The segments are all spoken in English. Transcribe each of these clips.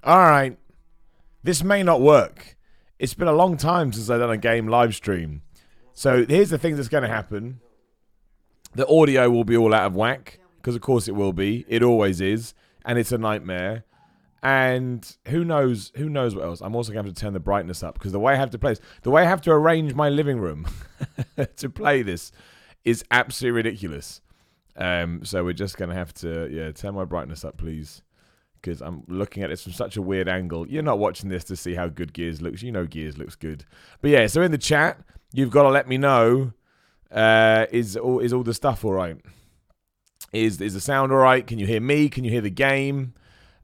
All right. This may not work. It's been a long time since I've done a game live stream. So here's the thing that's going to happen. The audio will be all out of whack. Because of course it will be. It always is. And it's a nightmare. And who knows what else. I'm also going to have to turn the brightness up. Because the way I have to play this, the way I have to arrange my living room to play this is absolutely ridiculous. So we're just going to have to, turn my brightness up, please. Because I'm looking at this from such a weird angle. You're not watching this to see how good Gears looks. You know Gears looks good. But yeah, so in the chat, you've got to let me know, is all the stuff all right? Is the sound all right? Can you hear me? Can you hear the game?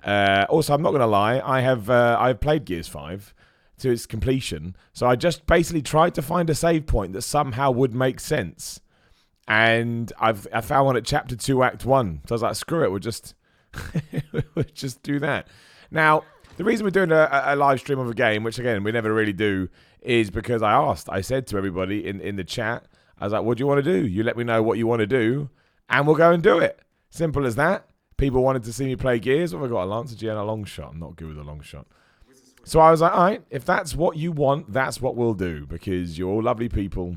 Also, I'm not going to lie. I've played Gears 5 to its completion. So I just basically tried to find a save point that somehow would make sense. And I found one at Chapter 2, Act 1. So I was like, screw it, we'll just do that. Now, the reason we're doing a live stream of a game, which again, we never really do, is because I said to everybody in the chat, I was like, what do you want to do? You let me know what you want to do, and we'll go and do it. Simple as that. People wanted to see me play Gears. What have I got? A Lancer G and a long shot. I'm not good with a long shot. So I was like, all right, if that's what you want, that's what we'll do, because you're all lovely people,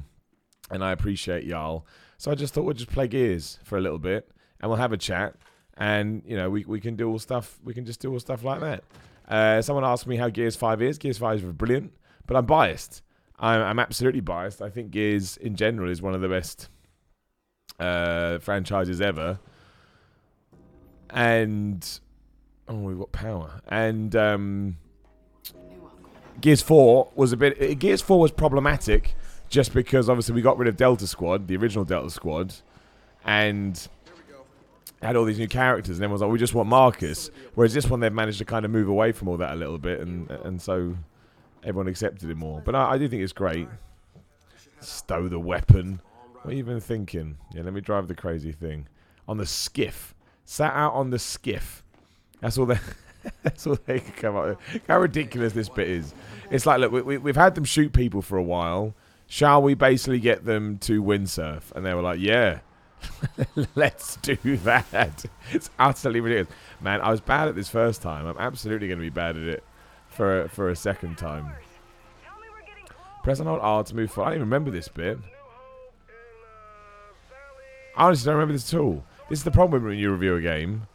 and I appreciate y'all. So I just thought we'd just play Gears for a little bit, and we'll have a chat, and you know we can do all stuff. We can just do all stuff like that. Someone asked me how Gears 5 is. Gears 5 is brilliant, but I'm biased. I'm absolutely biased. I think Gears in general is one of the best franchises ever. And we've got power. And Gears 4 was Gears 4 was problematic. Just because, obviously, we got rid of Delta Squad, the original Delta Squad, and had all these new characters, and everyone was like, we just want Marcus. Whereas this one, they've managed to kind of move away from all that a little bit, and so everyone accepted it more. But I do think it's great. Stow the weapon. What are you even thinking? Yeah, let me drive the crazy thing. On the skiff. Sat out on the skiff. That's all they... That's all they can come up with. How ridiculous this bit is. It's like, look, we've had them shoot people for a while. Shall we basically get them to windsurf? And they were like, yeah, let's do that. It's utterly ridiculous. Man, I was bad at this first time. I'm absolutely going to be bad at it for a second time. Press and hold R to move forward. I don't even remember this bit. I honestly don't remember this at all. This is the problem when you review a game.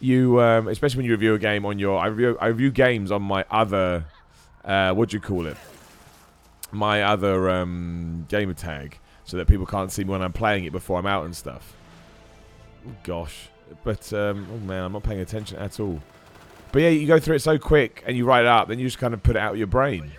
You, especially when you review a game on your... I review games on my other... what do you call it? My other gamer tag, so that people can't see me when I'm playing it before I'm out and stuff. Oh, gosh. But, oh man, I'm not paying attention at all. But yeah, you go through it so quick, and you write it up, then you just kind of put it out of your brain.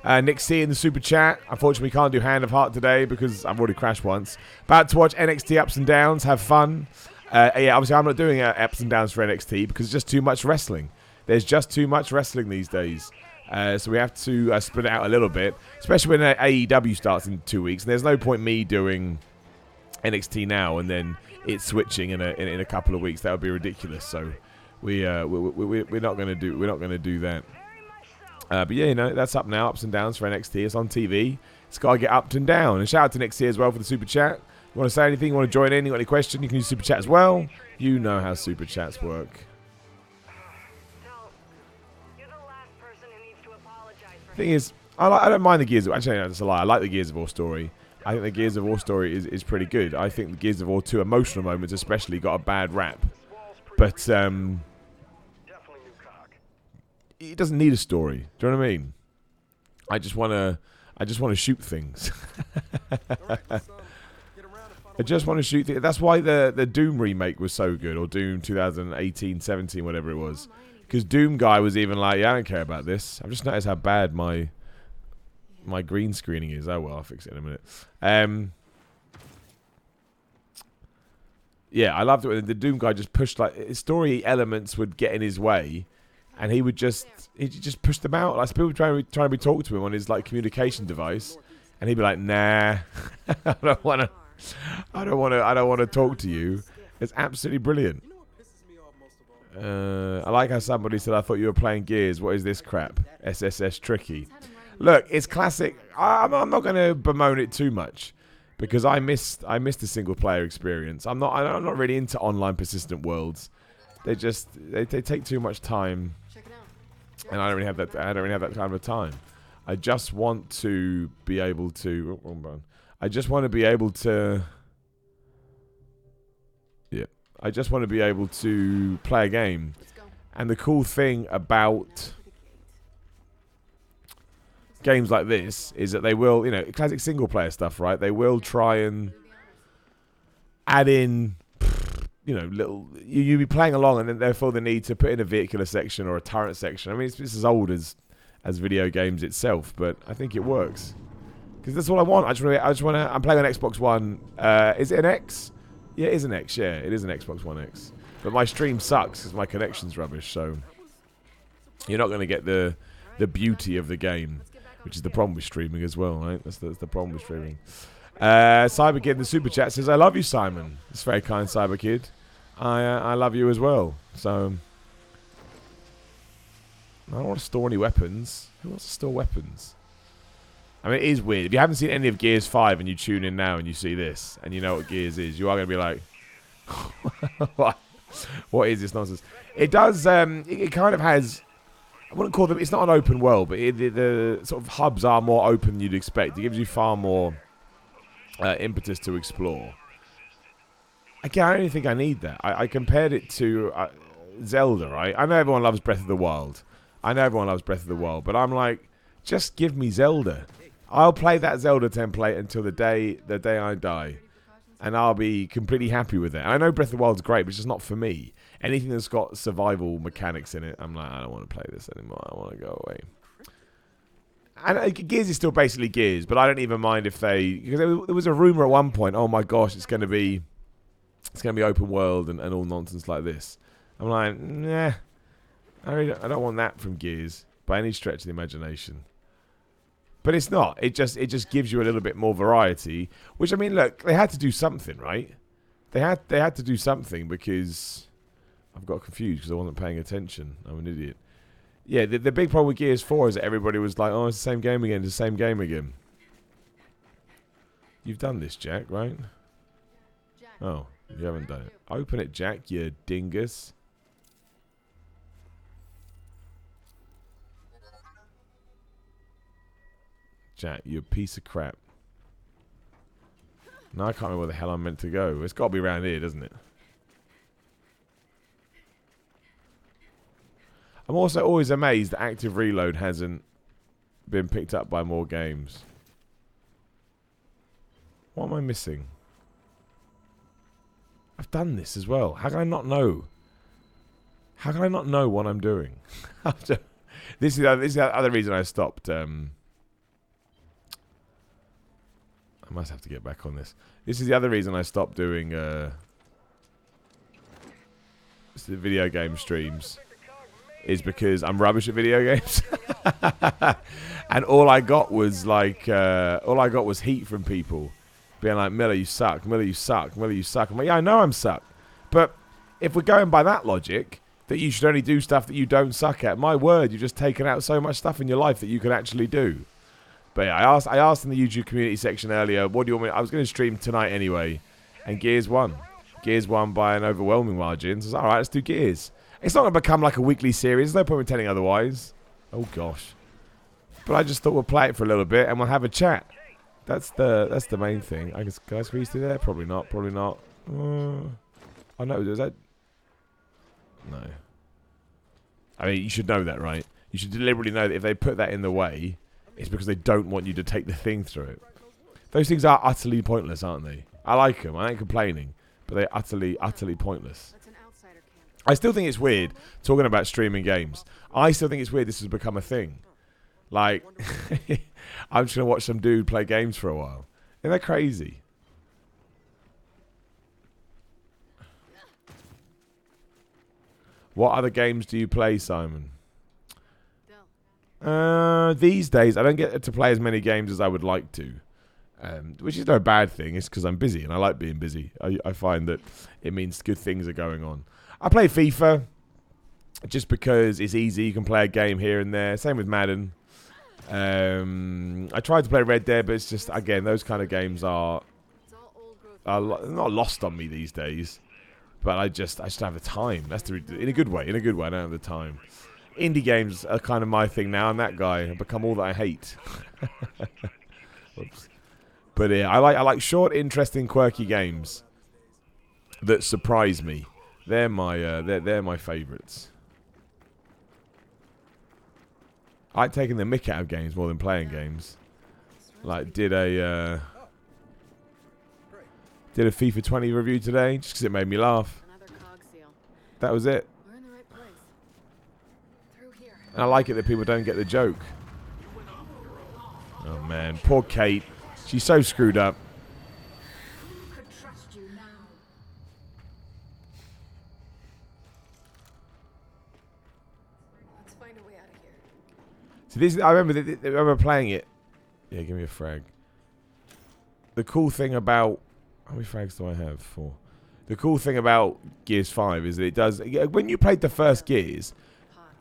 Nick C in the super chat. Unfortunately, we can't do Hand of Heart today, because I've already crashed once. About to watch NXT Ups and Downs, have fun. Yeah, obviously, I'm not doing ups and downs for NXT, because it's just too much wrestling. There's just too much wrestling these days. So we have to split it out a little bit, especially when AEW starts in 2 weeks. And there's no point me doing NXT now and then it switching in a couple of weeks. That would be ridiculous. So we're not going to do that. But yeah, you know, that's up now, ups and downs for NXT. It's on TV. It's got to get up and down. And shout out to Nick C as well for the super chat. You want to say anything? You want to join in? You got any question? You can use super chat as well. You know how super chats work. Thing is, I don't mind the Gears of War. Actually, no, that's a lie. I like the Gears of War story. I think the Gears of War story is pretty good. I think the Gears of War 2 emotional moments especially got a bad rap. But it doesn't need a story. Do you know what I mean? I just want to shoot things. I just want to shoot things. That's why the Doom remake was so good, or Doom 2018, 17, whatever it was. Because Doom guy was even like, yeah, I don't care about this. I've just noticed how bad my green screening is. Oh, well, I'll fix it in a minute. Yeah, I loved it when the Doom guy just pushed, like, his story elements would get in his way, and he just push them out. Like, people trying to be talked to him on his, like, communication device, and he'd be like, nah, I don't want to talk to you. It's absolutely brilliant. I like how somebody said, I thought you were playing Gears. What is this crap? SSS tricky. Look, it's classic. I'm not going to bemoan it too much because I missed the single player experience. I'm not really into online persistent worlds. they take too much time, and I don't really have that. I don't really have that kind of time. I just want to be able to. I just want to be able to. Yeah, I just want to be able to play a game. And the cool thing about games like this is that they will, you know, classic single player stuff, right? They will try and add in, you know, little. You be playing along, and then therefore the need to put in a vehicular section or a turret section. I mean, it's as old as video games itself, but I think it works because that's all I want. I just want to. I'm playing on Xbox One. Is it an X? Yeah, it is an X. Yeah, it is an Xbox One X. But my stream sucks because my connection's rubbish. So you're not going to get the beauty of the game, which is the problem with streaming as well, right? That's the problem with streaming. Cyber Kid in the super chat says, "I love you, Simon." It's very kind, Cyber Kid. I love you as well. So I don't want to store any weapons. Who wants to store weapons? I mean, it is weird. If you haven't seen any of Gears 5 and you tune in now and you see this and you know what Gears is, you are going to be like, what is this nonsense? It does, it kind of has, I wouldn't call them, it's not an open world, but the sort of hubs are more open than you'd expect. It gives you far more impetus to explore. Again, I don't think I need that. I compared it to Zelda, right? I know everyone loves Breath of the Wild. But I'm like, just give me Zelda. I'll play that Zelda template until the day I die. And I'll be completely happy with it. And I know Breath of the Wild's great, but it's just not for me. Anything that's got survival mechanics in it, I'm like, I don't want to play this anymore. I want to go away. And Gears is still basically Gears, but I don't even mind if they... Because there was a rumor at one point, oh my gosh, it's going to be open world and all nonsense like this. I'm like, nah, I don't want that from Gears by any stretch of the imagination. But it's not. It just gives you a little bit more variety. Which, I mean, look, they had to do something, right? They had to do something because I've got confused because I wasn't paying attention. I'm an idiot. Yeah, the big problem with Gears 4 is that everybody was like, oh, it's the same game again. It's the same game again. You've done this, Jack, right? Oh, you haven't done it. Open it, Jack, you dingus. Jack, you piece of crap. No, I can't remember where the hell I'm meant to go. It's got to be around here, doesn't it? I'm also always amazed that Active Reload hasn't been picked up by more games. What am I missing? I've done this as well. How can I not know? How can I not know what I'm doing? This is the other reason I stopped... I must have to get back on this. This is the other reason I stopped doing the video game streams. Is because I'm rubbish at video games. And all I got was heat from people. Being like, Miller, you suck. Miller, you suck. Miller, you suck. I'm like, yeah, I know I'm suck. But if we're going by that logic, that you should only do stuff that you don't suck at, my word, you've just taken out so much stuff in your life that you can actually do. But yeah, I asked in the YouTube community section earlier, what do you want me... I was going to stream tonight anyway. And Gears won. Gears won by an overwhelming margin. So I was like, alright, let's do Gears. It's not going to become like a weekly series. There's no point in telling otherwise. Oh, gosh. But I just thought we'll play it for a little bit and we'll have a chat. That's the main thing. Can I squeeze through there? Probably not. Probably not. Oh, no. Is that... No. I mean, you should know that, right? You should deliberately know that if they put that in the way... It's because they don't want you to take the thing through it. Those things are utterly pointless, aren't they? I like them. I ain't complaining. But they're utterly pointless. I still think it's weird, talking about streaming games. I still think it's weird this has become a thing. Like, I'm just going to watch some dude play games for a while. Isn't that crazy? What other games do you play, Simon? These days, I don't get to play as many games as I would like to, which is no bad thing. It's because I'm busy, and I like being busy. I find that it means good things are going on. I play FIFA just because it's easy. You can play a game here and there. Same with Madden. I tried to play Red Dead, but it's just, again, those kind of games are not lost on me these days. But I just don't have the time. That's in a good way. In a good way, I don't have the time. Indie games are kind of my thing now. I'm that guy. I've become all that I hate. Whoops. But yeah, I like short, interesting, quirky games that surprise me. They're my favourites. I like taking the mick out of games more than playing games. Like did a FIFA 20 review today just because it made me laugh. That was it. And I like it that people don't get the joke. Oh man, poor Kate. She's so screwed up. So this, I remember playing it. Yeah, give me a frag. The cool thing about how many frags do I have? 4. The cool thing about Gears 5 is that it does. When you played the first Gears,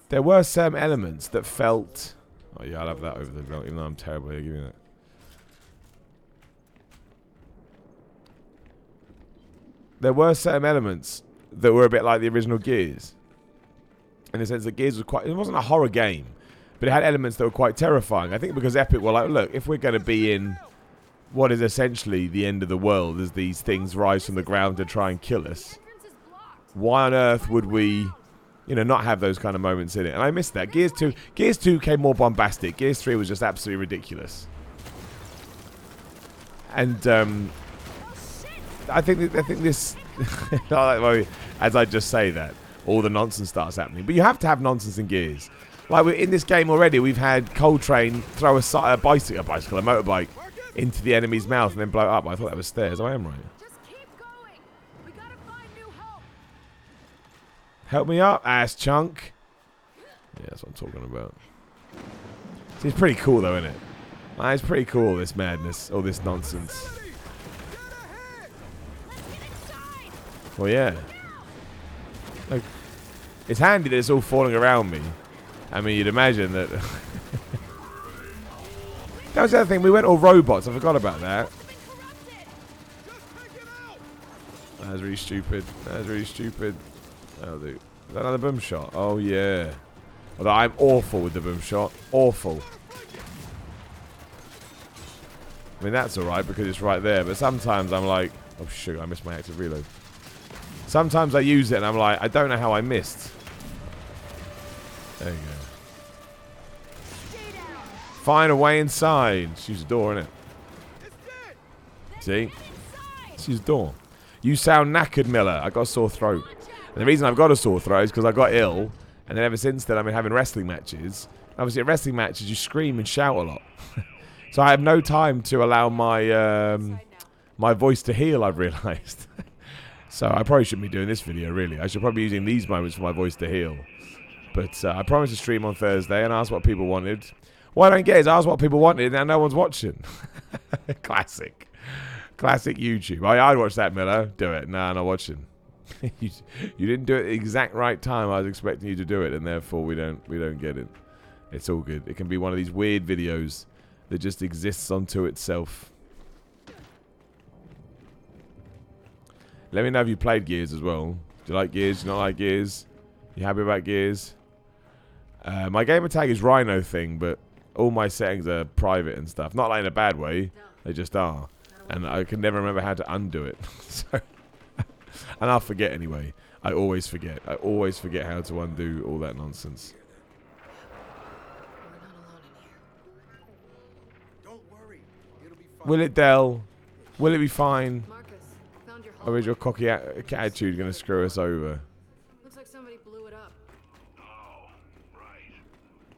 there were some elements that felt. Oh yeah, I'll have that over the belt, even though I'm terrible. Give me that. There were certain elements that were a bit like the original Gears, in the sense that Gears was quite. It wasn't a horror game, but it had elements that were quite terrifying. I think because Epic were like, look, if we're going to be in what is essentially the end of the world as these things rise from the ground to try and kill us, why on earth would we, not have those kind of moments in it? And I missed that. Gears 2 came more bombastic. Gears 3 was just absolutely ridiculous. And I think this, as I just say that, all the nonsense starts happening. But you have to have nonsense in Gears. Like in this game already, we've had Coltrane throw a motorbike into the enemy's mouth and then blow it up. I thought that was stairs. I am right. Just keep going. We gotta find new help. Help me up, ass chunk. Yeah, that's what I'm talking about. See, it's pretty cool though, isn't it? It's pretty cool, this madness, all this nonsense. Well, yeah. Like, it's handy that it's all falling around me. I mean, you'd imagine that. That was the other thing. We went all robots. I forgot about that. That was really stupid. That was really stupid. Oh, dude. Is that another boom shot? Oh, yeah. Although I'm awful with the boom shot. Awful. I mean, that's alright because it's right there. But sometimes I'm like, oh, sugar, I missed my active reload. Sometimes I use it and I'm like, I don't know how I missed. There you go. Find a way inside. Just use the door, innit? See? Just use the door. You sound knackered, Miller. I got a sore throat. And the reason I've got a sore throat is because I got ill. And then ever since then, I've been having wrestling matches. Obviously, at wrestling matches, you scream and shout a lot. So I have no time to allow my my voice to heal, I've realised. So I probably shouldn't be doing this video, really. I should probably be using these moments for my voice to heal. But I promised to stream on Thursday and ask what people wanted. What I don't get is ask what people wanted and now no one's watching. Classic. Classic YouTube. I'd watch that, Miller. Do it. Nah, not watching. you didn't do it at the exact right time I was expecting you to do it, and therefore we don't get it. It's all good. It can be one of these weird videos that just exists unto itself. Let me know if you played Gears as well. Do you like Gears? Do you not like Gears? You happy about Gears? My gamer tag is Rhino thing, but all my settings are private and stuff. Not like in a bad way. They just are. And I can never remember how to undo it. So, and I'll forget anyway. I always forget. I always forget how to undo all that nonsense. Will it, Dell? Will it be fine? Or is your cocky attitude going to screw us over? Looks like somebody blew it up. Oh, right.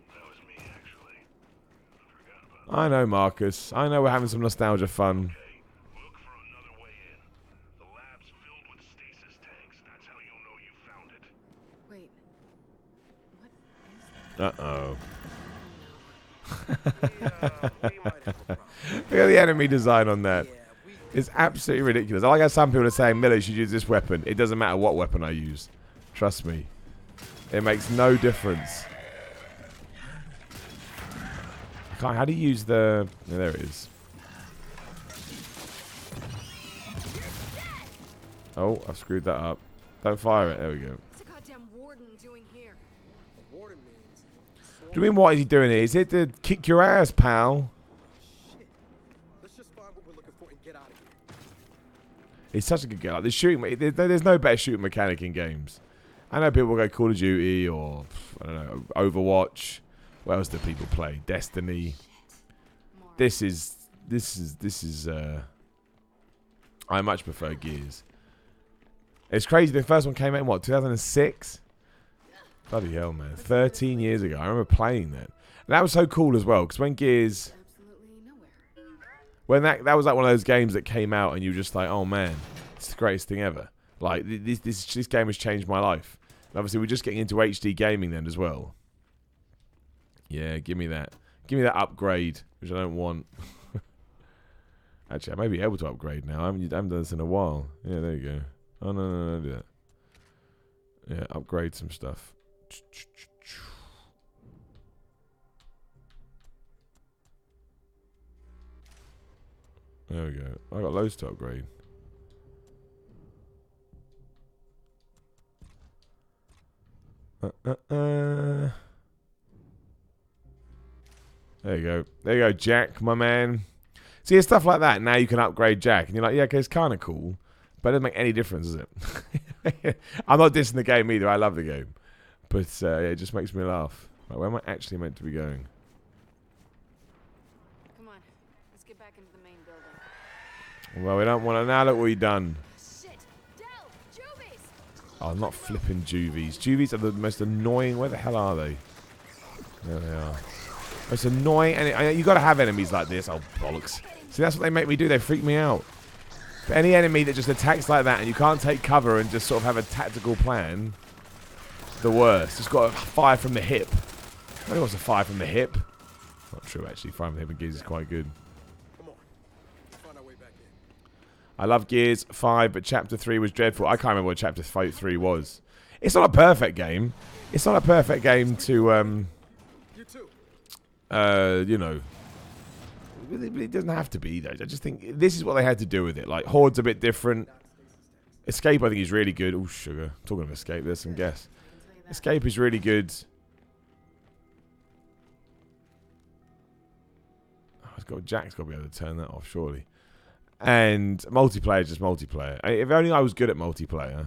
That was me, actually. I forgot about I know, Marcus. I know we're having some nostalgia fun. Okay, look for another way in. The lab's filled with stasis tanks. That's how you'll know you found it. Wait. What is that? Look at the enemy design on that. It's absolutely ridiculous. I like how some people are saying, Miller, you should use this weapon. It doesn't matter what weapon I use. Trust me. It makes no difference. How do you use the... Yeah, there it is. Oh, I've screwed that up. Don't fire it. There we go. What's a goddamn warden doing here? Warden means. Do you mean what is he doing here? Is it to kick your ass, pal? Shit. Let's just find what we're looking for and get out of here. He's such a good guy. Like, the shooting, there's no better shooting mechanic in games. I know people go Call of Duty or I don't know, Overwatch. What else do people play? Destiny. More. This is. I much prefer Gears. It's crazy. The first one came out in what, 2006? Bloody hell, man! 13 years ago. I remember playing that. And that was so cool as well because when Gears. Absolutely nowhere. When that was like one of those games that came out and you were just like, oh man, it's the greatest thing ever. Like this game has changed my life. And obviously we're just getting into HD gaming then as well. Yeah, give me that. Give me that upgrade, which I don't want. Actually, I may be able to upgrade now. I haven't done this in a while. Yeah, there you go. Oh no, do that. Yeah, upgrade some stuff. There we go. I got loads to upgrade. There you go. There you go, Jack, my man. See, it's stuff like that. Now you can upgrade Jack. And you're like, yeah, okay, it's kind of cool. But it doesn't make any difference, does it? I'm not dissing the game either. I love the game. But yeah, it just makes me laugh. Like, where am I actually meant to be going? Come on, let's get back into the main building. Well, we don't want to. Now look what we've done. Shit! Del! Juvies! Oh, not flipping Juvies. Juvies are the most annoying. Where the hell are they? There they are. It's annoying. And you got to have enemies like this. Oh, bollocks. See, that's what they make me do. They freak me out. But any enemy that just attacks like that and you can't take cover and just sort of have a tactical plan, the worst. Just got to fire from the hip. Nobody wants to fire from the hip. Not true, actually. Fire from the hip in Gears is quite good. Come on. Let's find our way back in. I love Gears 5, but Chapter 3 was dreadful. I can't remember what Chapter 3 was. It's not a perfect game. It's not a perfect game to, You too. you know... It doesn't have to be, though. I just think this is what they had to do with it. Like, Horde's a bit different. Escape, I think, is really good. Oh, sugar. Talking of Escape, there's some guess. Escape is really good. Oh, Jack's got to be able to turn that off, surely. And multiplayer is just multiplayer. If only I was good at multiplayer,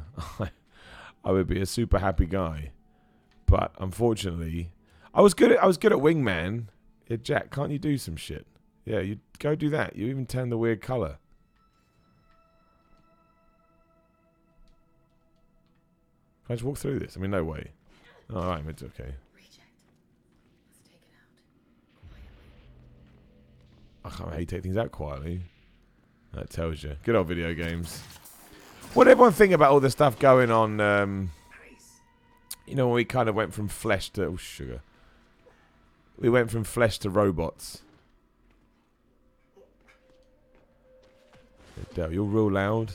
I would be a super happy guy. But unfortunately, I was good at Wingman. Yeah, Jack, can't you do some shit? Yeah, you go do that. You even turn the weird colour. Can I just walk through this? I mean, no way. Oh, alright, it's okay. Reject. Let's take it out. Quietly. I can't hate take things out quietly. That tells you. Good old video games. What did everyone think about all the stuff going on? You know, when we kind of went from flesh to... Oh, sugar. We went from flesh to robots. You're real loud.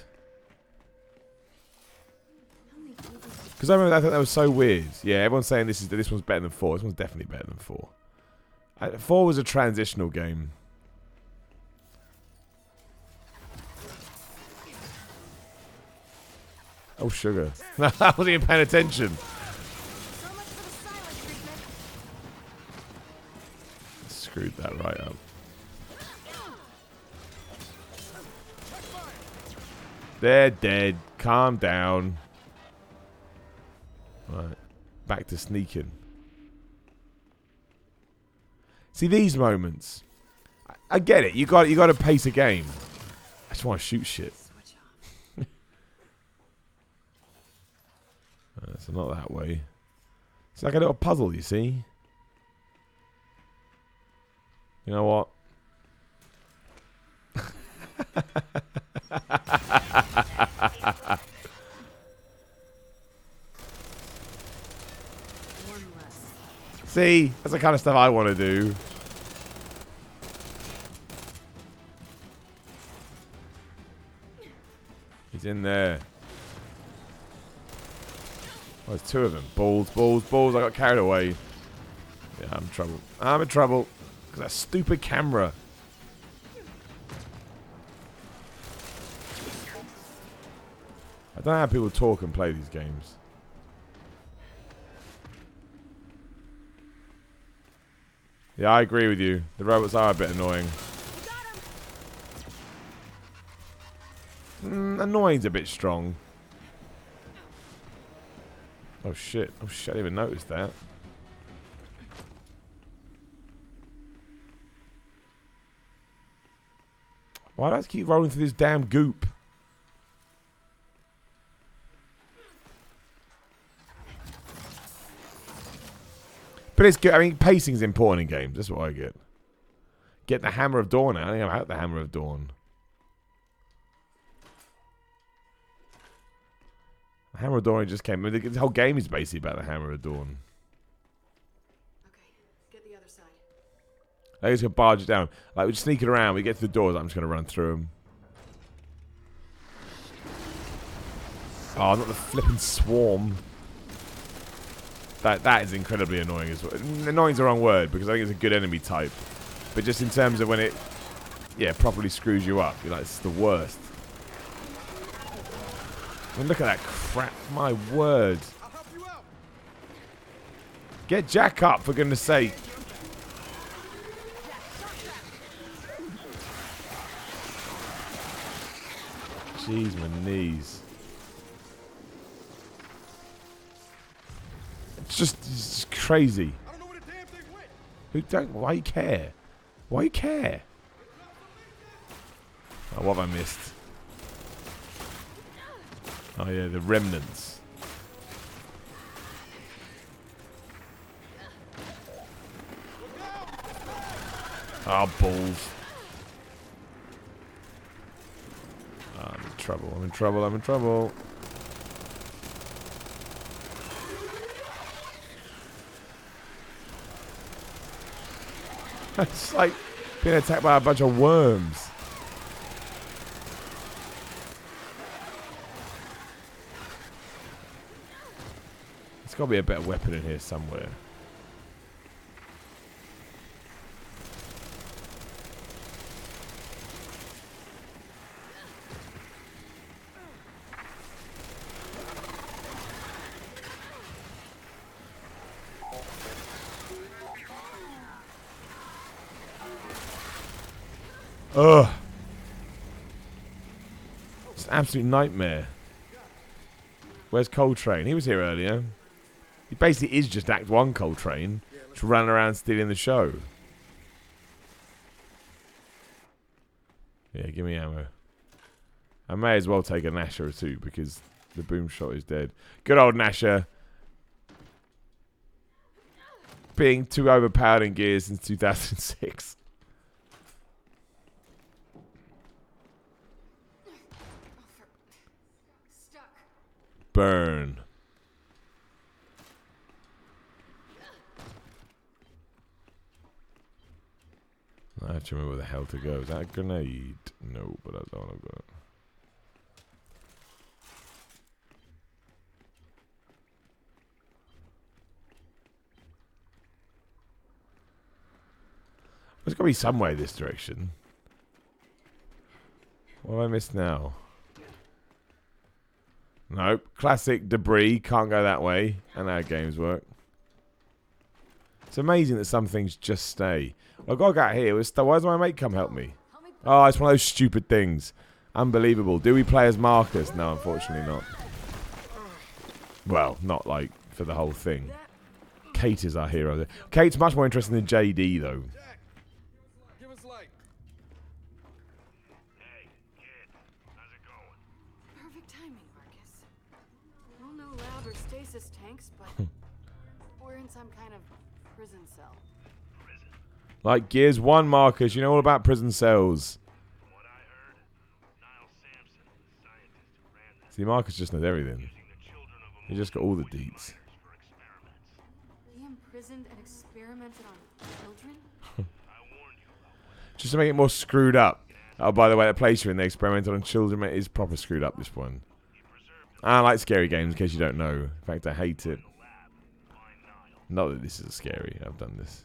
Because I remember I thought that was so weird. Yeah, everyone's saying this one's better than 4. This one's definitely better than 4. 4 was a transitional game. Oh, sugar. I wasn't even paying attention. So much for the silent treatment. Screwed that right up. They're dead. Calm down. Right. Back to sneaking. See, these moments. I get it. You got to pace a game. I just want to shoot shit. Switch off. So not that way. It's like a little puzzle, you see. You know what? One less. See? That's the kind of stuff I want to do. He's in there. Oh, there's 2 of them. Balls, balls, balls. I got carried away. Yeah, I'm in trouble. I'm in trouble. Because that stupid camera. I don't don't know how people talk and play these games. Yeah, I agree with you. The robots are a bit annoying. Annoying's a bit strong. Oh shit. Oh shit, I didn't even notice that. Why do I have to keep rolling through this damn goop? But it's good. I mean, pacing's important in games. That's what I get. Get the Hammer of Dawn out. I think I'm out the Hammer of Dawn. The Hammer of Dawn just came. I mean, the whole game is basically about the Hammer of Dawn. Okay, get the other side. I just gonna barge it down. Like, we're sneaking around. We get to the doors. I'm just gonna run through them. Oh, not the flipping swarm. That is incredibly annoying as well. Annoying's the wrong word because I think it's a good enemy type. But just in terms of when it, yeah, properly screws you up, you're like, it's the worst. I mean, look at that crap. My word. I'll help you out. Get Jack up, for goodness sake. Jeez, my knees. It's just crazy. I don't know where the damn thing went. Who don't? Why you care? Why you care? Oh, what have I missed? Oh yeah, the remnants. Oh, balls. Oh, I'm in trouble. I'm in trouble. I'm in trouble. It's like being attacked by a bunch of worms. There's got to be a better weapon in here somewhere. Ugh. It's an absolute nightmare. Where's Coltrane? He was here earlier. He basically is just Act 1 Coltrane, just running around stealing the show. Yeah, give me ammo. I may as well take a Nasher or two because the boom shot is dead. Good old Nasher. Being too overpowered in Gears since 2006. Burn. I have to remember where the hell to go. Is that a grenade? No, but I don't want to go. There's got to be some way this direction. What have I missed now? Nope. Classic debris. Can't go that way. And how games work. It's amazing that some things just stay. Well, I got to get out here. Why does my mate come help me? Oh, it's one of those stupid things. Unbelievable. Do we play as Marcus? No, unfortunately not. Well, not like for the whole thing. Kate is our hero. Kate's much more interesting than JD, though. Jack, give us light. Hey, kid, how's it going? Perfect timing, Marcus. Well, no lab or stasis tanks, but we're in some kind of prison cell. Prison. Like Gears 1, Marcus. You know all about prison cells. From what I heard, Niall Sampson, the scientist who ran that, See, Marcus just knows everything. using the children of a He just got all the movie deets. for experiments. He imprisoned and experimented on children? I warned you about what Just to make it more screwed up. Oh, by the way, the place you're in, they experimented on children. It is proper screwed up, this one. he preserved I like scary games, in case you don't know. In fact, I hate it. the lab. Find Niall. Not that this is scary. I've done this.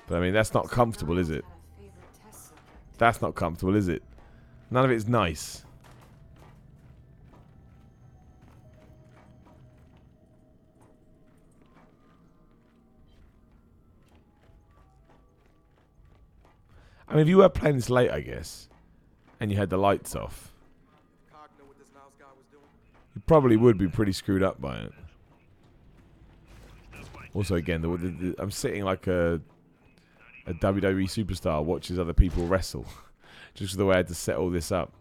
But, I mean, that's not comfortable, is it? Had a favorite test subject. That's not comfortable, is it? None of it's nice. I mean, if you were playing this late, I guess, and you had the lights off, Cog know what this mouse guy was doing. you probably would be pretty screwed up by it. Also, again, I'm sitting like a WWE superstar watches other people wrestle. Just the way I had to set all this up.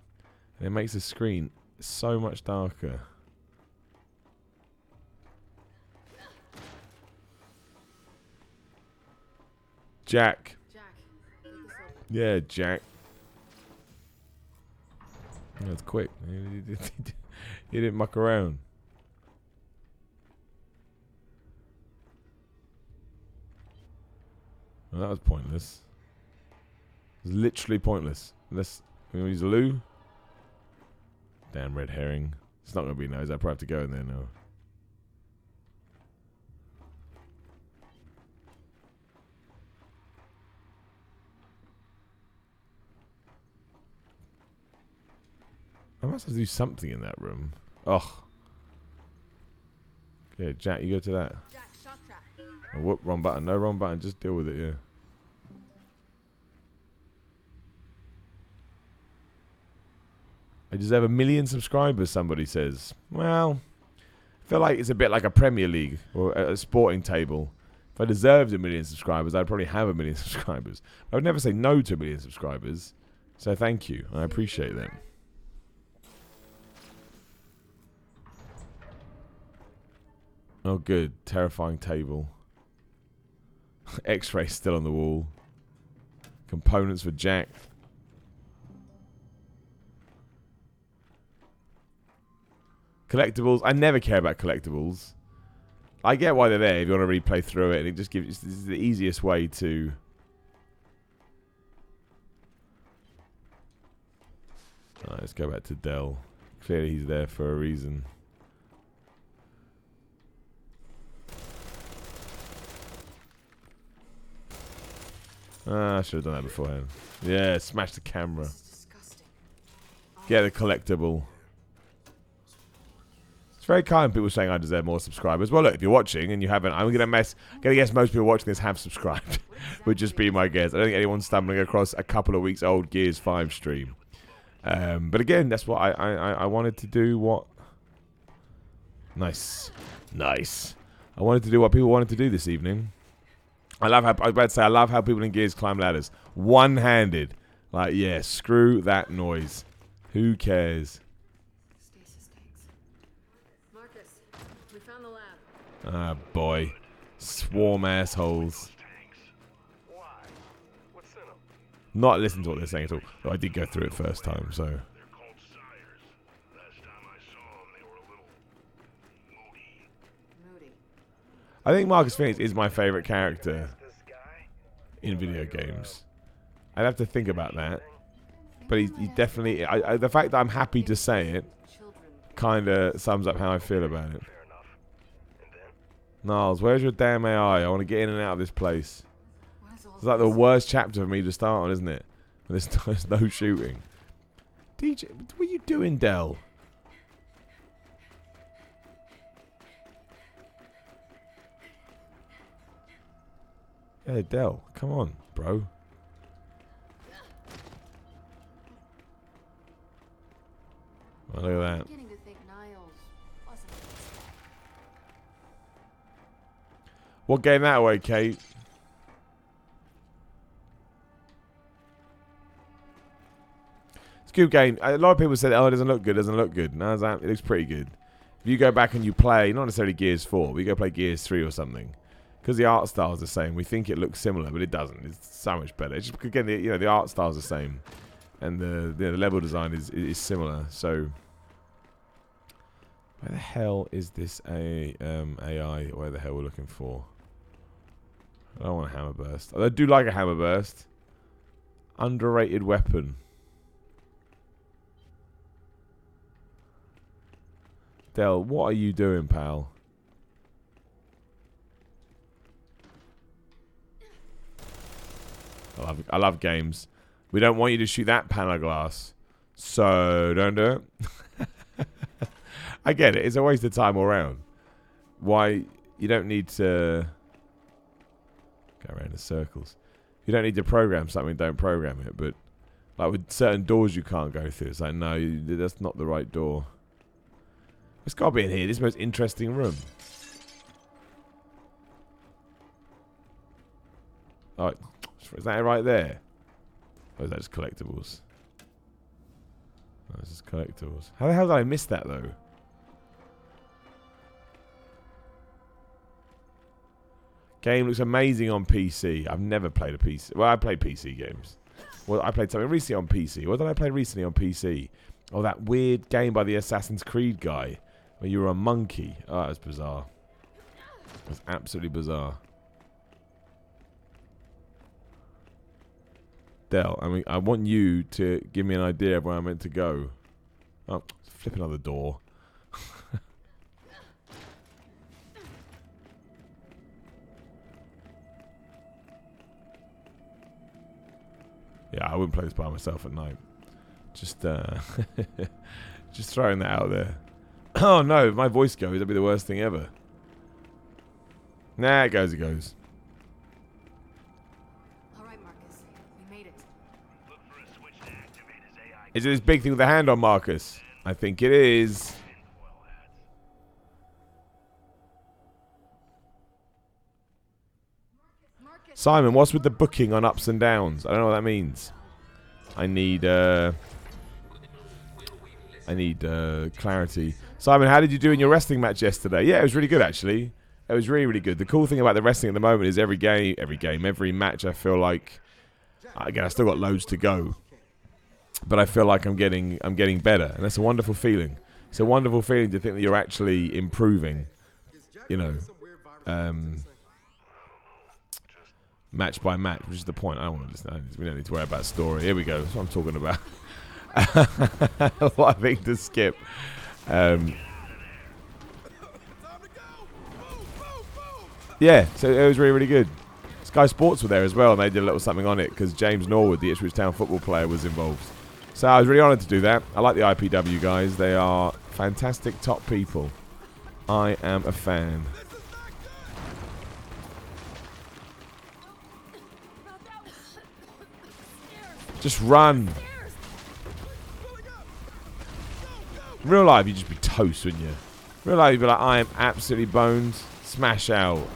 And it makes the screen so much darker. Jack. Jack, get this open. Yeah, Jack. That's quick. He didn't muck around. Well, that was pointless. It was literally pointless. Unless we use a loo. Damn red herring. It's not going to be nose. I probably have to go in there now. I must have to do something in that room. Oh. Yeah, Jack, you go to that. Jack, shock trap. Oh, whoop, wrong button. No, wrong button. Just deal with it, yeah. I deserve 1 million subscribers, somebody says. Well, I feel like it's a bit like a Premier League or a sporting table. If I deserved 1 million subscribers, I'd probably have 1 million subscribers. I would never say no to 1 million subscribers. So thank you. I appreciate that. Oh, good. Terrifying table. X-ray still on the wall. Components for Jack. Collectibles. I never care about collectibles. I get why they're there if you want to really play through it. And it just gives. This is the easiest way to. Alright, let's go back to Dell. Clearly he's there for a reason. I should have done that beforehand. Yeah, smash the camera. This is disgusting. Get a collectible. It's very kind people saying I deserve more subscribers. Well, look, if you're watching and you haven't, I'm gonna guess most people watching this have subscribed. Would just be my guess. I don't think anyone's stumbling across a couple of weeks old Gears 5 stream. But again, that's what I wanted to do. What? Nice. I wanted to do what people wanted to do this evening. I was about to say, I love how people in Gears climb ladders. One-handed. Like, yeah, screw that noise. Who cares? Stasis tanks. Marcus, we found the lab. Ah, boy. Swarm assholes. Why? What's in them? Not listening to what they're saying at all. Though I did go through it first time, so. They're called sires. Last time I saw them, they were a little moody. I think Marcus Phoenix is my favorite character in video games. I'd have to think about that. But he definitely... the fact that I'm happy to say it Children. kind of sums up how I feel about it. Fair enough. And then? Niles, where's your damn AI? I want to get in and out of this place. What is all It's like the this? worst chapter for me to start on, isn't it? There's no shooting. DJ, what are you doing, Dell? Yeah, Dell, come on, bro. Oh, look at I'm that. beginning to think Niles wasn't this guy. What gave that away, Kate? It's a good game. A lot of people said, oh, it doesn't look good, No, it looks pretty good. If you go back and you play, not necessarily Gears 4, but you go play Gears 3 or something, because the art style is the same, we think it looks similar, but it doesn't. It's so much better. It's just, again, the art style is the same, and the level design is similar. So, where the hell is this AI? Where the hell we're looking for? I don't want a hammer burst. I do like a hammer burst. Underrated weapon. Del, what are you doing, pal? I love games. We don't want you to shoot that pane of glass. So, don't do it. I get it. It's a waste of time all around. Why? You don't need to go around in circles. you don't need to program something, don't program it. But like with certain doors you can't go through. It's like, no, that's not the right door. It's got to be in here. This is the most interesting room. Oh, is that it right there? Or is that just collectibles? No, this is collectibles. How the hell did I miss that, though? Game looks amazing on PC. I've never played a PC. Well, I play PC games. Well, I played something recently on PC. What did I play recently on PC? Oh, that weird game by the Assassin's Creed guy. Where you were a monkey. Oh, that was bizarre. It was absolutely bizarre. Del, I mean, I want you to give me an idea of where I'm meant to go. Oh, flip another door. Yeah, I wouldn't play this by myself at night. Just, just throwing that out there. Oh no, if my voice goes, that'd be the worst thing ever. Nah, it goes, it goes. All right, Marcus, we made it. Look for a switch to activate his AI. Is it this big thing with the hand on, Marcus? I think it is. Marcus, Simon, what's with the booking on ups and downs? I don't know what that means. I need clarity. Simon, how did you do in your wrestling match yesterday? Yeah, it was really good, actually. It was really, really good. The cool thing about the wrestling at the moment is every match, I feel like, again, I still got loads to go, but I feel like I'm getting better, and that's a wonderful feeling. It's a wonderful feeling to think that you're actually improving, you know, match by match, which is the point. I don't want to listen. We don't need to worry about story. Here we go. That's what I'm talking about. What I think to skip. Yeah, so it was really, really good. Sky Sports were there as well, and they did a little something on it because James Norwood, the Ipswich Town football player, was involved. So I was really honoured to do that. I like the IPW guys. They are fantastic, top people. I am a fan. Just run. In real life, you'd just be toast, wouldn't you? In real life, you'd be like, I am absolutely boned. Smash out.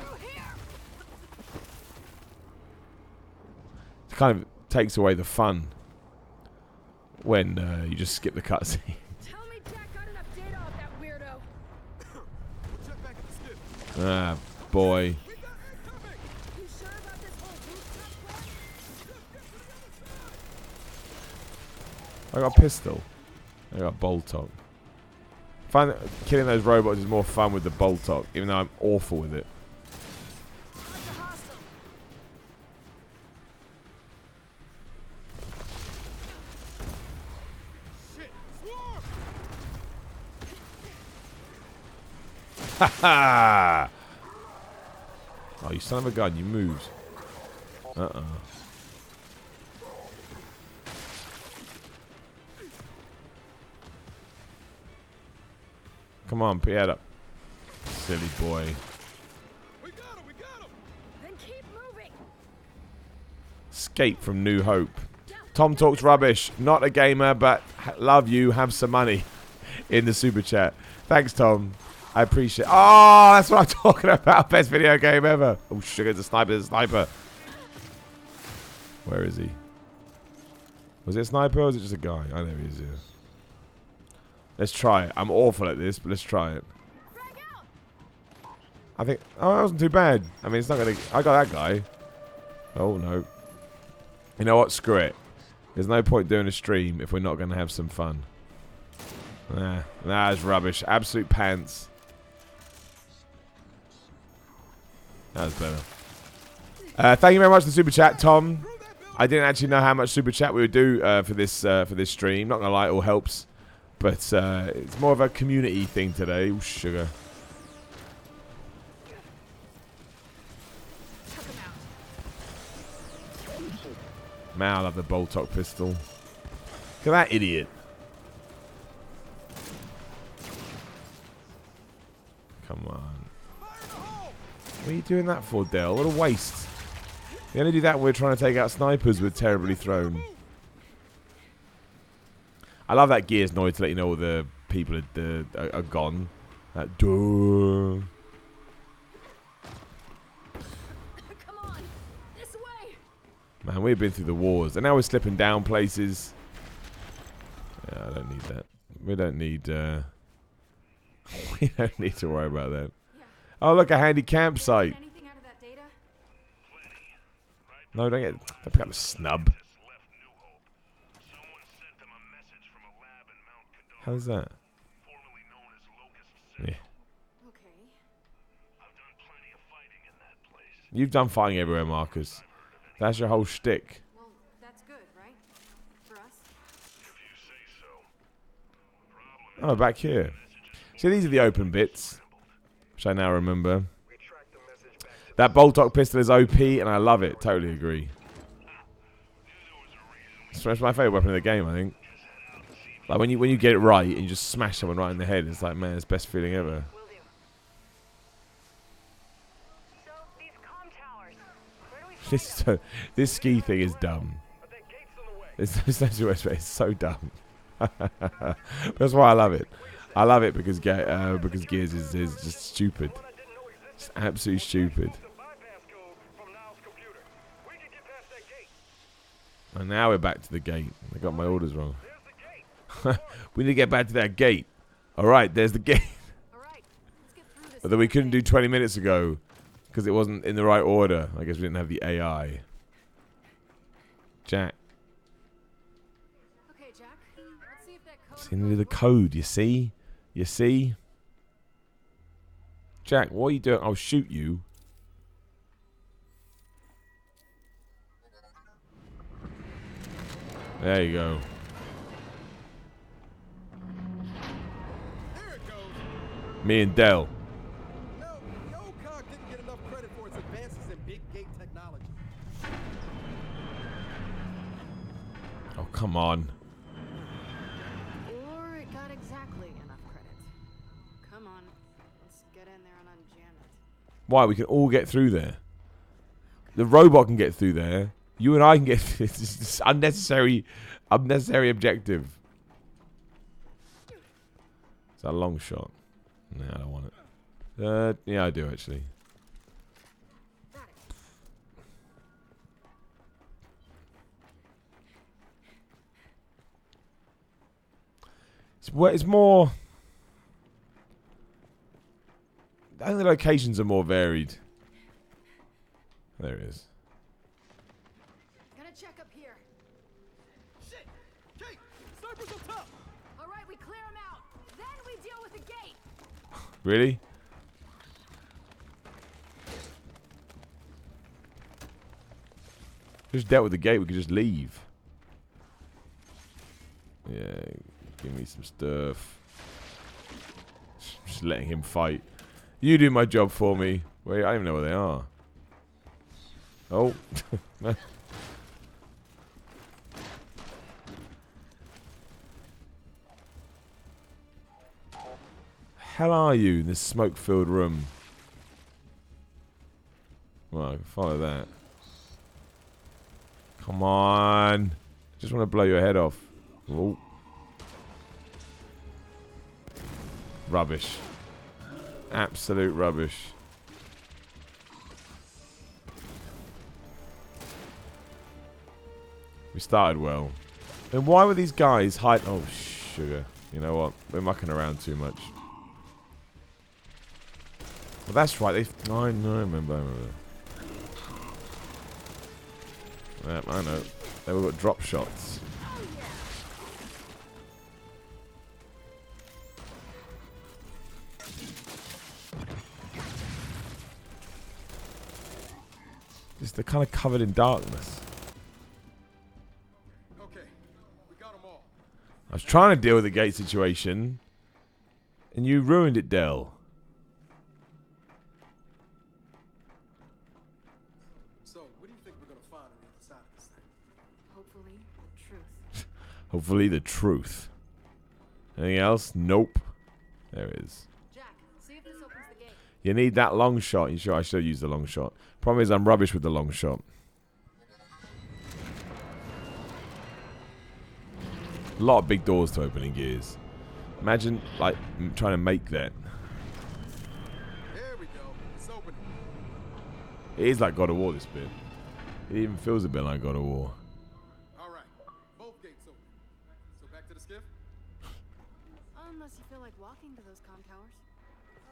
It kind of takes away the fun when you just skip the cutscene. Tell me Jack got enough data off that weirdo. Check back at the skip. Ah, boy. You sure about this whole rooftop plan? I got a pistol. I got a Boltok. I find that killing those robots is more fun with the Boltok, even though I'm awful with it. Ha! Oh, you son of a gun, you moved. Uh-uh. Come on, put your head up. Silly boy. We got him, we got him. Then keep moving. Escape from New Hope. Tom talks rubbish. Not a gamer, but love you. Have some money in the super chat. Thanks, Tom. I appreciate. Oh, that's what I'm talking about. Best video game ever. Oh, sugar, the sniper. There's a sniper. Where is he? Was it a sniper or was it just a guy? I know he is. Yeah. Let's try it. I'm awful at this, but let's try it. I think. Oh, that wasn't too bad. I mean, it's not gonna. I got that guy. Oh no. You know what? Screw it. There's no point doing a stream if we're not gonna have some fun. Nah, that's rubbish. Absolute pants. That was better. Thank you very much for the super chat, Tom. I didn't actually know how much super chat we would do for this stream. Not gonna lie, it all helps, but it's more of a community thing today. Ooh, sugar. Man, I love the Boltok pistol. Look at that idiot. Come on. What are you doing that for, Dale? What a waste. We only do that when we're trying to take out snipers with terribly thrown. I love that Gears noise to let you know all the people are gone. That duh. Come on, this way. Man, we've been through the wars, and now we're slipping down places. Yeah, I don't need that. We don't need. We don't need to worry about that. Oh, look, a handy campsite. Anything out of that data? No, don't pick up the snub. How's that? Yeah. Okay. You've done fighting everywhere, Marcus. That's your whole shtick. Well, that's good, right? For us? Oh, back here. See, these are the open bits, which I now remember. That bolt-lock pistol is OP, and I love it. Totally agree. It's my favorite weapon in the game, I think. Like when you get it right and you just smash someone right in the head, it's like, man, it's the best feeling ever. Will do. So these comm towers. Where do we This ski thing is dumb. It's so dumb. That's why I love it. I love it because Gears is just stupid. It's absolutely stupid. And now we're back to the gate. I got my orders wrong. We need to get back to that gate. Alright, there's the gate. All right. Let's get through this. But that we couldn't do 20 minutes ago because it wasn't in the right order. I guess we didn't have the AI. Jack. Okay, Jack. Let's see if that code. It's into the code, you see? You see? Jack, what are you doing? I'll shoot you. There you go. There it goes. Me and Dell. No, the old cog didn't get enough credit for its advances in big gate technology. Oh, come on. Or it got exactly enough credit. Come on. Let's get in there and unjam it. Why? We can all get through there. The robot can get through there. You and I can get through. It's just this unnecessary objective. Is that a long shot? No, I don't want it. Yeah, I do actually. It's more. I think the locations are more varied. There it is. Gonna check up here. Shit! Kate! Snipers up top! All right, we clear them out. Then we deal with the gate. Really? Just dealt with the gate, we could just leave. Yeah, give me some stuff. Just letting him fight. You do my job for me. Wait, I don't even know where they are. Oh. Hell are you in this smoke-filled room? Well, I can follow that. Come on. Just want to blow your head off. Oh. Rubbish. Absolute rubbish. We started well. Then why were these guys hide? Oh, sugar. You know what? We're mucking around too much. Well, that's right. I remember. Yeah, I know. They all got drop shots. Just they're kind of covered in darkness. Okay, we got them all. I was trying to deal with the gate situation, and you ruined it, Dell. So, what do you think we're gonna find on the other side of this thing? Hopefully, truth. Hopefully the truth. Anything else? Nope. There it is. Jack, see if this opens the gate. You need that long shot. You sure I should have used the long shot. Problem is I'm rubbish with the long shot. A lot of big doors to open in Gears. Imagine, like, trying to make that. There we go. It's opening. It is like God of War, this bit. It even feels a bit like God of War. All right. Both gates open. So back to the skiff? Unless you feel like walking to those comm towers.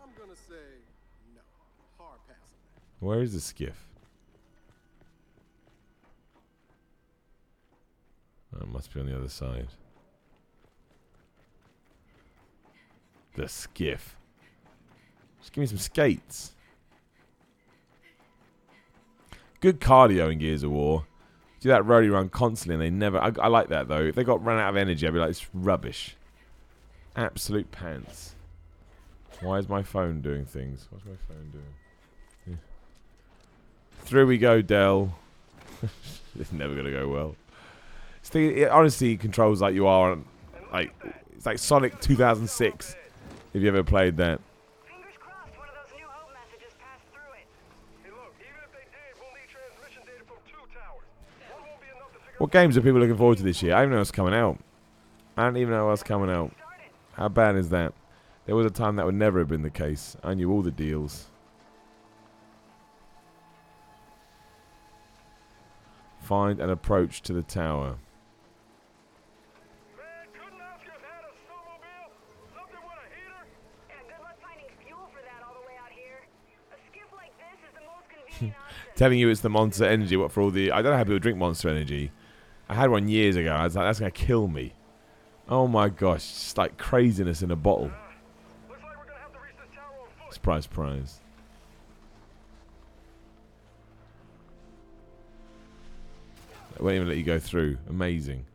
I'm gonna say no. Hard pass on that. Where is the skiff? Oh, it must be on the other side. The skiff. Just give me some skates. Good cardio in Gears of War. Do that roadie run constantly and they never... I like that though. If they got run out of energy, I'd be like, it's rubbish. Absolute pants. Why is my phone doing things? What's my phone doing? Yeah. Through we go, Dell. It's never going to go well. It honestly controls like you are on... Like, it's like Sonic 2006. If you ever played that. Fingers crossed one of those New Hope messages passed through it. Hey, look, even if they did, we'll need transmission data from 2 towers. One won't be enough to figure What games are people looking forward to this year? I don't even know what's coming out. I don't even know what's coming out. How bad is that? There was a time that would never have been the case. I knew all the deals. Find an approach to the tower. Man, couldn't ask you if had a snowmobile? Something with a heater? Yeah, good luck finding fuel for that all the way out here. A skiff like this is the most convenient option. Telling you it's the Monster Energy. What for all the... I don't know how people drink Monster Energy. I had one years ago. I was like, that's going to kill me. Oh my gosh. It's like craziness in a bottle. Looks like we're gonna have to reach this tower on foot. Surprise, surprise. I won't even let you go through. Amazing.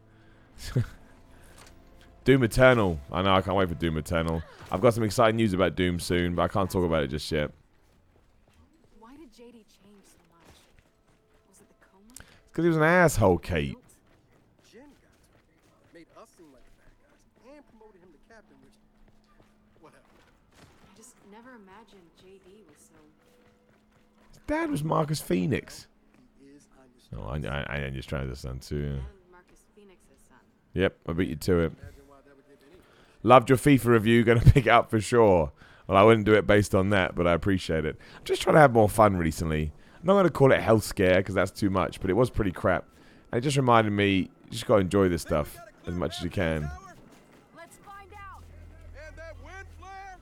Doom Eternal. I know, I can't wait for Doom Eternal. I've got some exciting news about Doom soon, but I can't talk about it just yet. Why did JD change so much? Was it the coma? It's because he was an asshole, Kate. Jen got to made us seem like the bad guys and promoted him to captain, which, whatever. I just never imagined JD was so... His dad was Marcus Phoenix. He is on your Oh, I just trying to understand too. Yeah. And Marcus Phoenix's son. Yep, I beat you to it. imagine why that would give any. Loved your FIFA review. Going to pick it up for sure. Well, I wouldn't do it based on that, but I appreciate it. I'm just trying to have more fun recently. I'm not going to call it health scare because that's too much, but it was pretty crap. And it just reminded me, you just got to enjoy this stuff as much as you can. Let's find out! And that wind flare?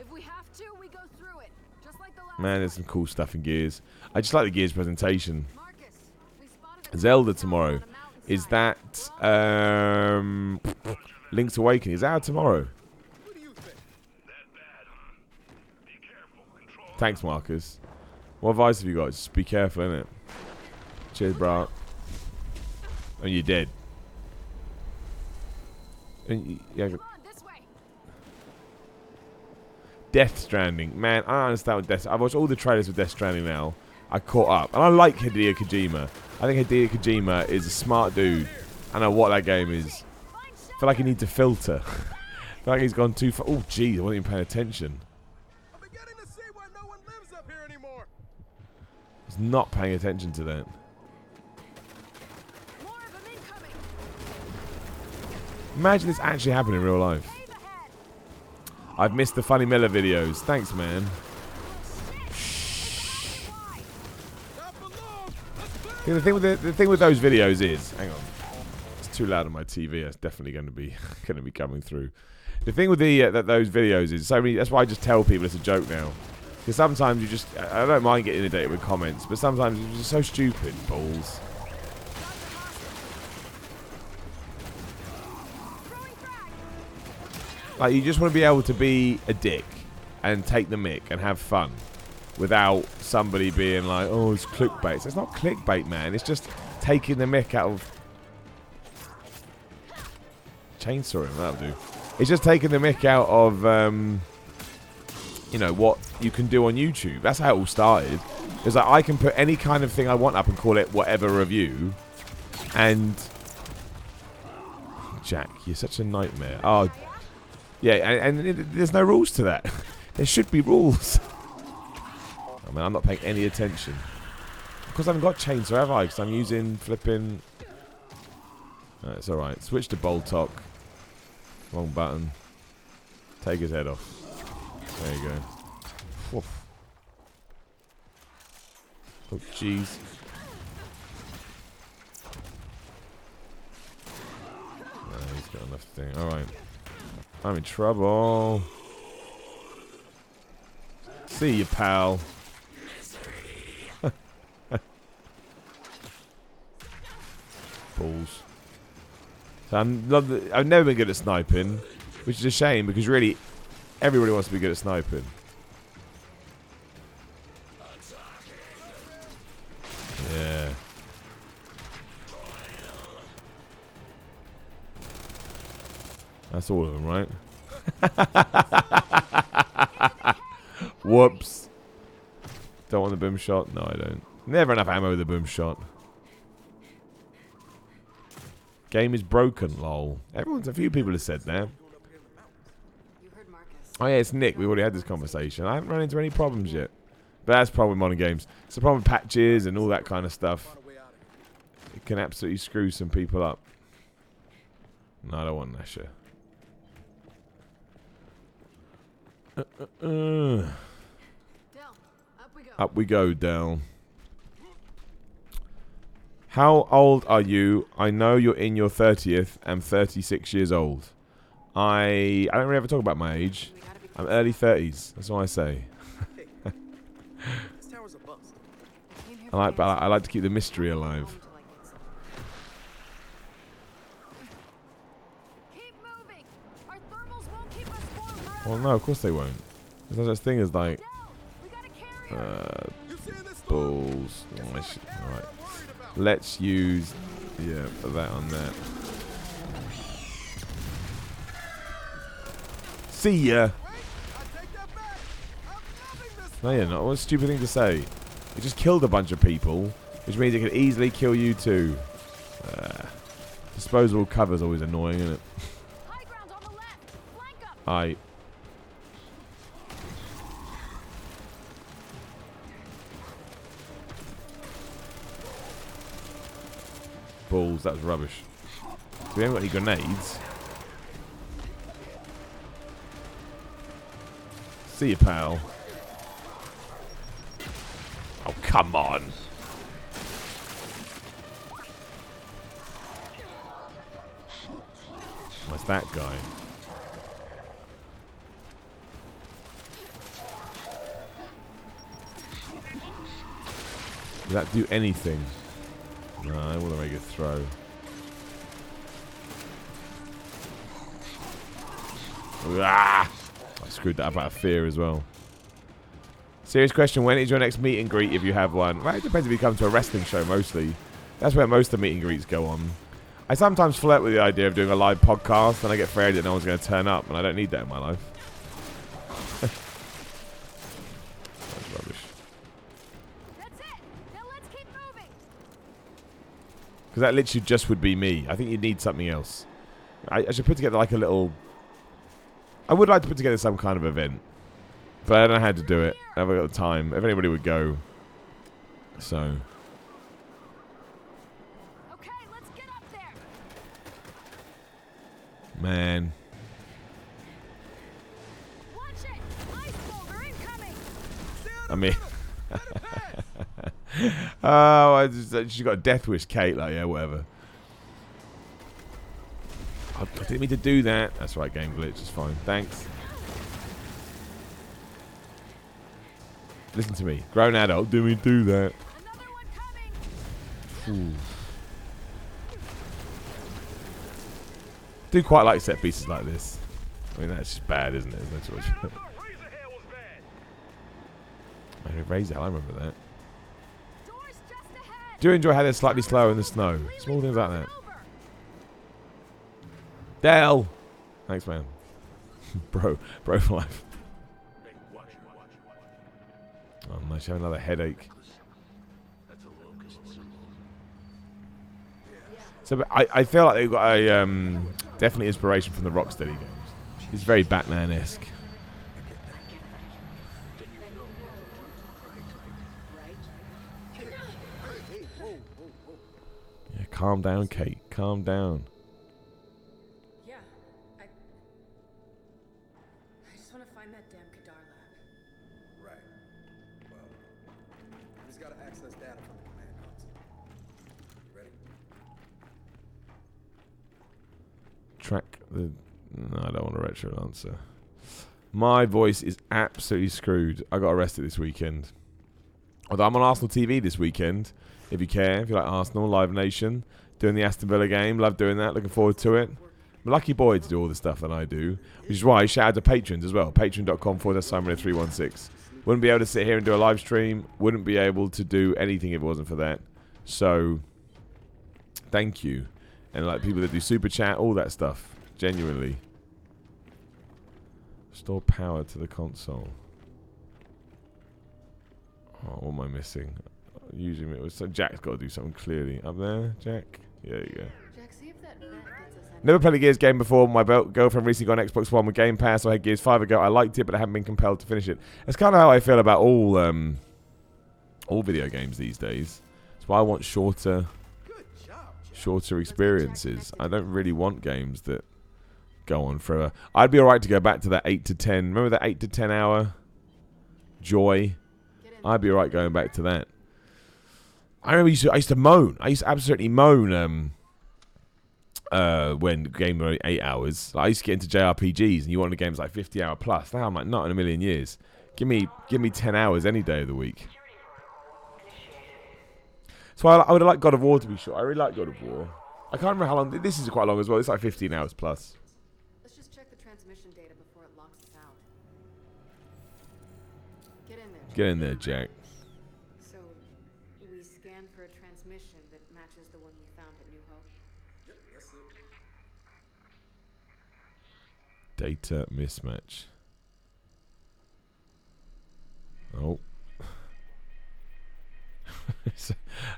If we have to, we go through it. Just like the last Man, there's some cool stuff in Gears. I just like the Gears presentation. Marcus, we spotted a Zelda tower tomorrow. on the Is mountainside. that Link's Awakening? Is that out tomorrow? What do you think? That bad, huh? Be careful. Control. Thanks, Marcus. What advice have you got? Just be careful, innit? Cheers, bro. And you're dead. And yeah, Come on, this way. Death Stranding. Man, I don't understand what Death... I've watched all the trailers for Death Stranding now. I caught up. And I like Hideo Kojima. I think Hideo Kojima is a smart dude. I know what that game is. I feel like he needs a filter. I feel like he's gone too far. Oh, jeez, I wasn't even paying attention. I'm beginning to see why no one lives up here anymore. I was not paying attention to that. More of them incoming. Imagine this actually happening in real life. Wave ahead. I've missed the Funny Miller videos. Thanks, man. Not for long. Let's clear Yeah, the thing with those videos is, hang on, it's too loud on my TV. That's definitely going to be coming through. The thing with those videos is so many. That's why I just tell people it's a joke now. Because sometimes you just, I don't mind getting inundated with comments, but sometimes you're just so stupid, balls. Like you just want to be able to be a dick and take the mick and have fun. Without somebody being like, oh, it's clickbait. So it's not clickbait, man. It's just taking the mick out of... Chainsaw him, that'll do. It's just taking the mick out of, you know, what you can do on YouTube. That's how it all started. It's like, I can put any kind of thing I want up and call it whatever review. And... Jack, you're such a nightmare. Oh, yeah, and there's no rules to that. There should be rules. I mean, I'm not paying any attention. Because I haven't got chainsaw, have I? Because I'm using flipping... It's alright. Switch to Boltok. Wrong button. Take his head off. There you go. Woof. Oh, jeez. He's got enough thing. Alright. I'm in trouble. See you, pal. Balls. So I've never been good at sniping, which is a shame because really everybody wants to be good at sniping. Yeah. That's all of them, right? Whoops. Don't want the boom shot? No, I don't. Never enough ammo with the boom shot. Game is broken, lol. A few people have said that. You heard Marcus. Oh yeah, it's Nick. We already had this conversation. I haven't run into any problems yet. But that's the problem with modern games. It's the problem with patches and all that kind of stuff. It can absolutely screw some people up. No, I don't want Nasher. Down. Up we go. Up we go, down. How old are you? I know you're in your 30th. I'm 36 years old. I don't really ever talk about my age. I'm early 30s. That's all I say. This tower's a bust. I like to keep the mystery alive. Keep moving. Our thermals won't keep us warm forever. Well, no, of course they won't. There's no such thing as like Down. We got a carrier. You seeing this storm? balls. It's Oh, the I back should- tower alright. I'm worried about. Let's use put that on that. See ya. Wait, I take that back. I'm loving this. No, you're not. What a stupid thing to say. It just killed a bunch of people, which means it could easily kill you too. Disposable cover's always annoying, isn't it? High ground on the left. Flank up. Aye. Balls, that was rubbish. So we haven't got any grenades. See you, pal. Oh, come on. What's that guy? Does that do anything? No, I want to make a throw. Ah! I screwed that up out of fear as well. Serious question, when is your next meet and greet if you have one? Well, it depends if you come to a wrestling show mostly. That's where most of the meet and greets go on. I sometimes flirt with the idea of doing a live podcast and I get afraid that no one's going to turn up and I don't need that in my life. That's rubbish. That's it. Now let's keep moving. Because that literally just would be me. I think you'd need something else. I should put together like a little... I would like to put together some kind of event. But I don't know how to do it. I haven't got the time. If anybody would go. So... Okay, let's get up there. Man. Watch it. Ice boulder incoming. I mean... oh, she got a death wish, Kate. Like, yeah, whatever. I didn't mean to do that. That's right, game glitch. It's fine. Thanks. Listen to me. Grown adult. Didn't mean to do that. Another one coming. Ooh. Do quite like set pieces like this. I mean, that's just bad, isn't it? There's no choice. Razorhead was bad. Razor, I remember that. Doors just ahead. Do enjoy how they're slightly slower in the snow. Small things like that. Over. Dell! Thanks, man. bro for life. Oh, nice. You have another headache. So but I feel like they've got a definitely inspiration from the Rocksteady games. It's very Batman-esque. Yeah, calm down, Kate. Calm down. find that damn Kadar lab. Right. Well, we just gotta access data from the command console. You ready? Track the... No, I don't want a retro answer. My voice is absolutely screwed. I got arrested this weekend. Although I'm on Arsenal TV this weekend. If you care, if you like Arsenal, Live Nation. Doing the Aston Villa game. Love doing that. Looking forward to it. I'm a lucky boy to do all the stuff that I do. Which is why I shout out to patrons as well. Patreon.com/Simon316. Wouldn't be able to sit here and do a live stream. Wouldn't be able to do anything if it wasn't for that. So, thank you. And like people that do super chat, all that stuff. Genuinely. Restore power to the console. Oh, what am I missing? Usually, it was so Jack's got to do something clearly. Up there, Jack? Yeah, there you go. Jack, see if that vent gets us any- Never played a Gears game before. My girlfriend recently got an Xbox One with Game Pass. So I had Gears 5 ago. I liked it, but I haven't been compelled to finish it. That's kind of how I feel about all video games these days. That's why I want shorter experiences. I don't really want games that go on forever. I'd be alright to go back to that 8 to 10. Remember that 8 to 10 hour joy? I'd be alright going back to that. I remember I used to moan. I used to absolutely moan when the game were 8 hours. Like, I used to get into JRPGs and you wanted games like 50 hour plus. Now I'm like, not in a million years. Give me 10 hours any day of the week. So I would have liked God of War to be short. I really like God of War. I can't remember how long. This is quite long as well. It's like 15 hours plus. Let's just check the transmission data before it locks us out. Get in there. Get in there, Jack. So, we scan for a transmission that matches the one we found at New Hope. Yep, that's it. Data mismatch. Oh.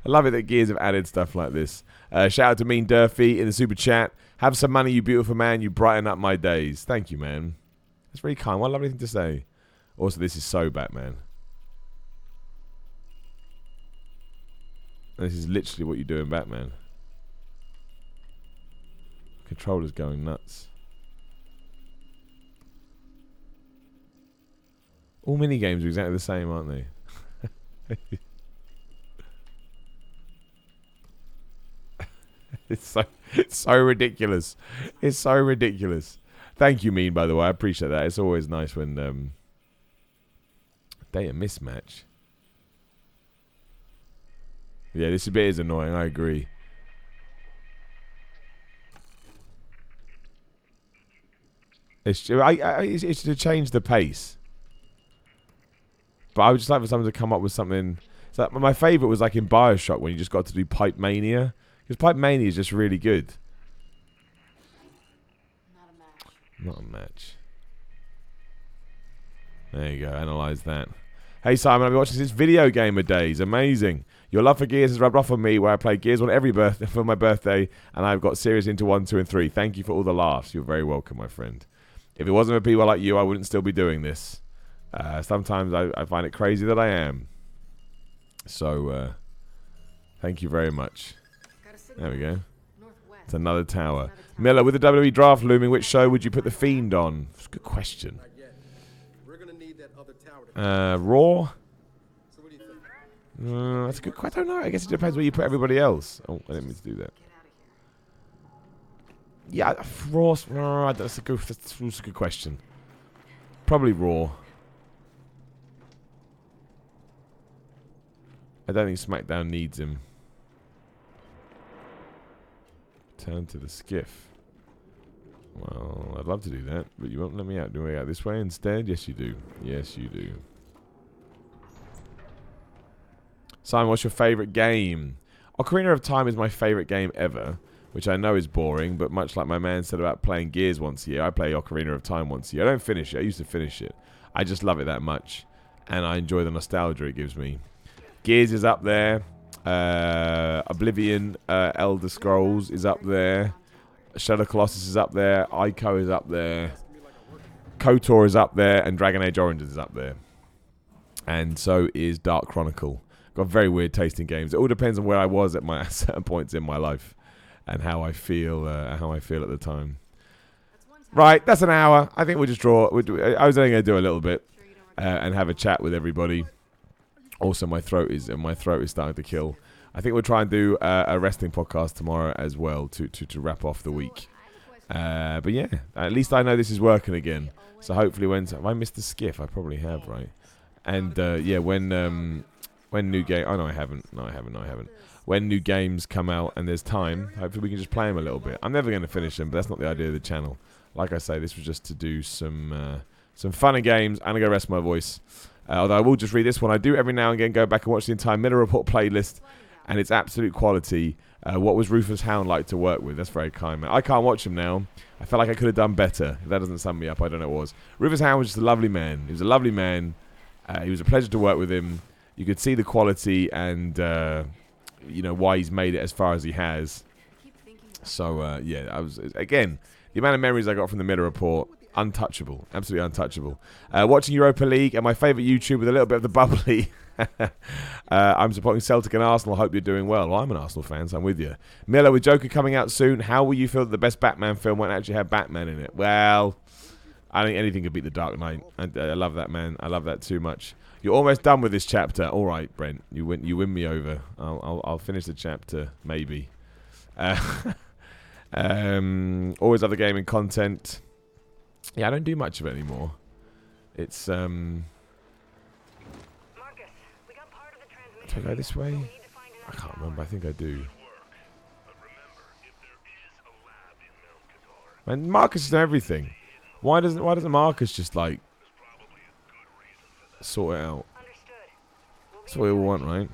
I love it that Gears have added stuff like this. Shout out to Mean Durfee in the super chat. Have some money, you beautiful man. You brighten up my days. Thank you, man. That's very kind. What a lovely thing to say. Also, this is so Batman. This is literally what you do in Batman. Controller's going nuts. All minigames are exactly the same, aren't they? It's so ridiculous. It's so ridiculous. Thank you, Mean, by the way. I appreciate that. It's always nice when data mismatch. Yeah, this bit is annoying. I agree. It's to change the pace. But I would just like for someone to come up with something. So my favourite was like in Bioshock when you just got to do Pipe Mania. Because Pipe Mania is just really good. Not a match. Not a match. There you go. Analyze that. Hey Simon, I've been watching this video gamer days. Amazing. Your love for Gears has rubbed off on me where I play Gears on every birthday for my birthday and I've got serious into 1, 2 and 3. Thank you for all the laughs. You're very welcome, my friend. If it wasn't for people like you, I wouldn't still be doing this. Sometimes I find it crazy that I am. So, thank you very much. There we go. Northwest. It's another tower. Miller, with the WWE draft looming, which show would you put The Fiend on? That's a good question. Not yet. We're gonna need that other tower to Raw? So what do you think? That's a good question. I don't know. I guess it depends where you put everybody else. Oh, I didn't mean to do that. Get out of here. Yeah, Raw. That's a good question. Probably Raw. I don't think SmackDown needs him. Turn to the skiff. Well, I'd love to do that, but you won't let me out. Do I out this way instead? Yes, you do. Yes, you do. Simon, what's your favourite game? Ocarina of Time is my favourite game ever, which I know is boring, but much like my man said about playing Gears once a year, I play Ocarina of Time once a year. I don't finish it. I used to finish it. I just love it that much, and I enjoy the nostalgia it gives me. Gears is up there. Oblivion, Elder Scrolls is up there. Shadow Colossus is up there. Ico is up there. KOTOR is up there. And Dragon Age Origins is up there. And so is Dark Chronicle. Got very weird taste in games. It all depends on where I was at my certain points in my life and how I feel. How I feel at the time. That's one Right, that's an hour. I think we'll just draw. I was only going to do a little bit and have a chat with everybody. Also, my throat is starting to kill. I think we'll try and do a wrestling podcast tomorrow as well to wrap off the week. But yeah, at least I know this is working again. So hopefully, have I missed the skiff? I probably have, right? And yeah, when new game, oh no, I haven't. No, I haven't. When new games come out and there's time, hopefully we can just play them a little bit. I'm never going to finish them, but that's not the idea of the channel. Like I say, this was just to do some fun and games, and I'm going to rest my voice. Although I will just read this one. I do every now and again go back and watch the entire Miller Report playlist, and it's absolute quality. What was Rufus Hound like to work with? That's very kind, man. I can't watch him now. I felt like I could have done better. If that doesn't sum me up, I don't know what it was. Rufus Hound was just a lovely man. He was a lovely man. He was a pleasure to work with him. You could see the quality and, you know, why he's made it as far as he has. So, yeah, again, the amount of memories I got from the Miller Report, untouchable. Absolutely untouchable. Watching Europa League and my favourite YouTube with a little bit of the bubbly. I'm supporting Celtic and Arsenal. Hope you're doing well. I'm an Arsenal fan, so I'm with you. Miller, with Joker coming out soon, how will you feel that the best Batman film won't actually have Batman in it? Well, I think anything could beat The Dark Knight. I love that, man. I love that too much. You're almost done with this chapter. All right, Brent. You win me over. I'll finish the chapter, maybe. Always other gaming content. Yeah, I don't do much of it anymore. It's Do I go this way? I can't remember. I think I do. Man, Marcus is everything. Why doesn't Marcus just like sort it out? That's what we all want,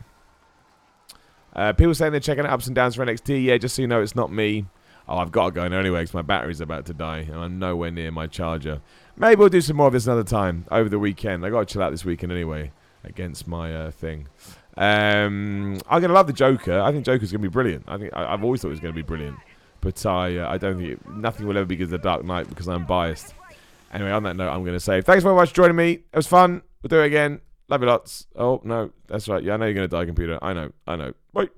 right? People saying they're checking out ups and downs for NXT. Yeah, just so you know, it's not me. Oh, I've got to go now anyway because my battery's about to die and I'm nowhere near my charger. Maybe we'll do some more of this another time over the weekend. I got to chill out this weekend anyway against my thing. I'm gonna love the Joker. I think Joker's gonna be brilliant. I've always thought it was gonna be brilliant, but I don't think nothing will ever be as The Dark Knight because I'm biased. Anyway, on that note, I'm gonna say thanks very much for joining me. It was fun. We'll do it again. Love you lots. Oh no, that's right. Yeah, I know you're gonna die, computer. I know. Bye.